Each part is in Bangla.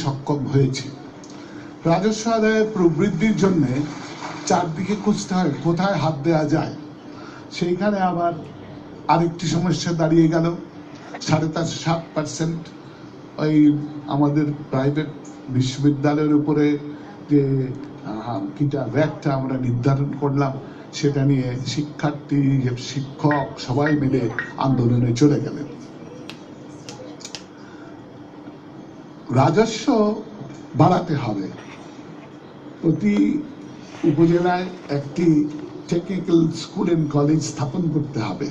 সক্ষম হয়েছি। রাজস্ব আদায়ের প্রবৃদ্ধির জন্য চারদিকে খুঁজতে হয় কোথায় হাত দেওয়া যায়। সেইখানে আবার আরেকটি সমস্যা দাঁড়িয়ে গেল। 7.5% ওই আমাদের প্রাইভেট বিশ্ববিদ্যালয়ের উপরে যে ভ্যাটটা আমরা নির্ধারণ করলাম, সেটা নিয়ে শিক্ষার্থী, শিক্ষক সবাই মিলে আন্দোলনে চলে গেলেন। রাজস্ব বাড়াতে হবে। প্রতি উপজেলায় একটি টেকনিক্যাল স্কুল এন্ড কলেজ স্থাপন করতে হবে।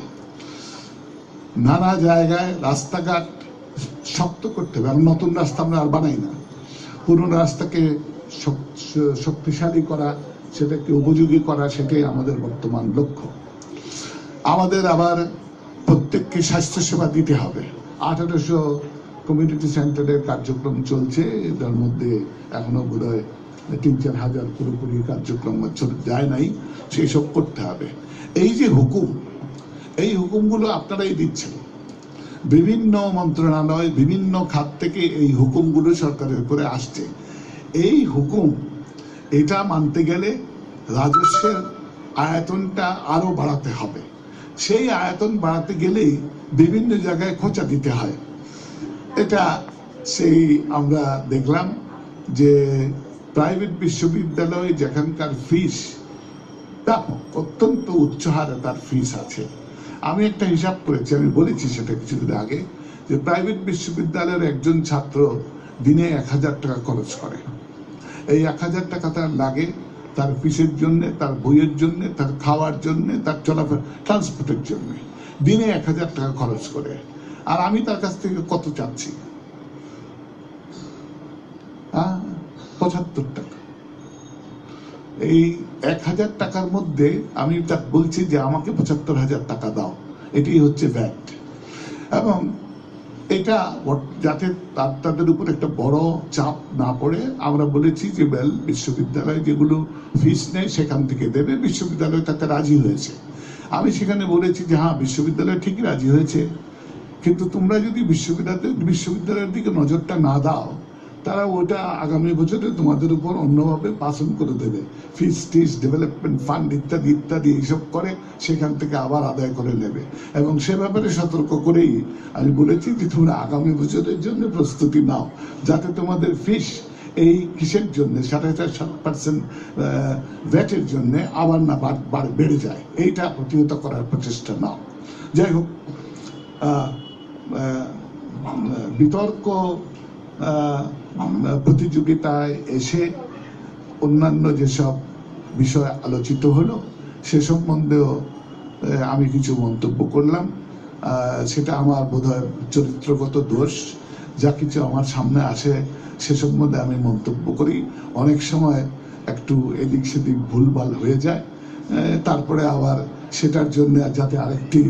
নানা জায়গায় রাস্তাঘাট শক্ত করতে হবে। নতুন রাস্তা আমরা আর বানাই না, পুরনো রাস্তাকে শক্তিশালী করা, সেটাকে উপযোগী করা, সেটাই আমাদের বর্তমান লক্ষ্য। আমাদের আবার প্রত্যেককে স্বাস্থ্যসেবা দিতে হবে। 1800 কমিউনিটি সেন্টারের কার্যক্রম চলছে, এটার মধ্যে এখনো বোধহয় 3-4 হাজার পুরোপুরি কার্যক্রম যায় নাই, সেই সব করতে হবে। এই যে হুকুম, এই হুকুমগুলো আপনারাই দিচ্ছেন। বিভিন্ন মন্ত্রণালয়, বিভিন্ন খাত থেকে এই হুকুমগুলো সরকারের উপরে আসছে। এই হুকুম এটা মানতে গেলে রাজস্বের আয়তনটা আরো বাড়াতে হবে। সেই আয়তন বাড়াতে গেলেই বিভিন্ন জায়গায় খোঁচা দিতে হয়। এটা সেই আমরা দেখলাম যে প্রাইভেট বিশ্ববিদ্যালয়ে যেখানকার ফিস ব্যাপক, অত্যন্ত উচ্চ হারে তার ফিস আছে। আমি একটা হিসাব করেছি, আমি বলেছি সেটা কিছুদিন আগে, যে প্রাইভেট বিশ্ববিদ্যালয়ের একজন ছাত্র দিনে 1000 টাকা খরচ করে। এই 1000 টাকা তার লাগে তার ফিসের জন্য, তার বইয়ের জন্য, তার খাওয়ার জন্য, তার চলাফেরা, ট্রান্সপোর্টের জন্য দিনে 1000 টাকা খরচ করে। আর আমি তার কাছ থেকে কত চাচ্ছি? 75 টাকা। এই 1000 টাকার মধ্যে আমি তাকে বলছি যে আমাকে 75,000 টাকা দাও, এটাই হচ্ছে ভ্যাট। এবং এটা যাতে তাদের উপর একটা বড় চাপ না পড়ে, আমরা বলেছি যে বিশ্ববিদ্যালয় যেগুলো ফিস নেয় সেখান থেকে দেবে। বিশ্ববিদ্যালয় তাতে রাজি হয়েছে। আমি সেখানে বলেছি যে হ্যাঁ, বিশ্ববিদ্যালয় ঠিকই রাজি হয়েছে, কিন্তু তোমরা যদি বিশ্ববিদ্যালয়ের দিকে নজরটা না দাও, তারা ওটা আগামী বছরে তোমাদের উপর অন্যভাবে পাসন করে দেবে। ফিস টিস, ডেভেলপমেন্ট ফান্ড ইত্যাদি ইত্যাদি এইসব করে সেখান থেকে আবার আদায় করে নেবে। এবং সে ব্যাপারে সতর্ক করেই আমি বলেছি যে তোমরা আগামী বছরের জন্য প্রস্তুতি নাও, যাতে তোমাদের ফিস এই কিসের জন্য 7.5% ভ্যাটের জন্য আবার না বেড়ে যায়, এইটা প্রতিহত করার প্রচেষ্টা নাও। যাই হোক, বিতর্ক প্রতিযোগিতায় এসে অন্যান্য যেসব বিষয় আলোচিত হলো সে সম্বন্ধেও আমি কিছু মন্তব্য করলাম। সেটা আমার বোধহয় চরিত্রগত দোষ। যা কিছু আমার সামনে আসে সে সম্বন্ধে আমি মন্তব্য করি। অনেক সময় একটু এদিক সেদিক ভুলভাল হয়ে যায়, তারপরে আবার সেটার জন্য যাতে আরেকটি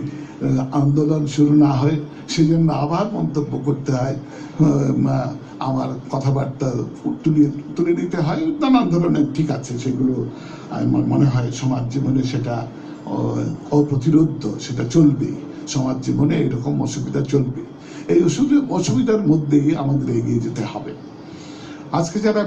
আন্দোলন শুরু না হয় সেজন্য আবার মন্তব্য করতে হয়, আমার কথাবার্তা তুলে নিতে হয় নানান ধরনের। ঠিক আছে, সেগুলো আমার মনে হয় সমাজ জীবনে সেটা অপ্রতিরোধ্য, সেটা চলবে। সমাজ জীবনে এরকম অসুবিধা চলবে। এই অসুবিধার মধ্যেই আমাদের এগিয়ে যেতে হবে। আজকে যারা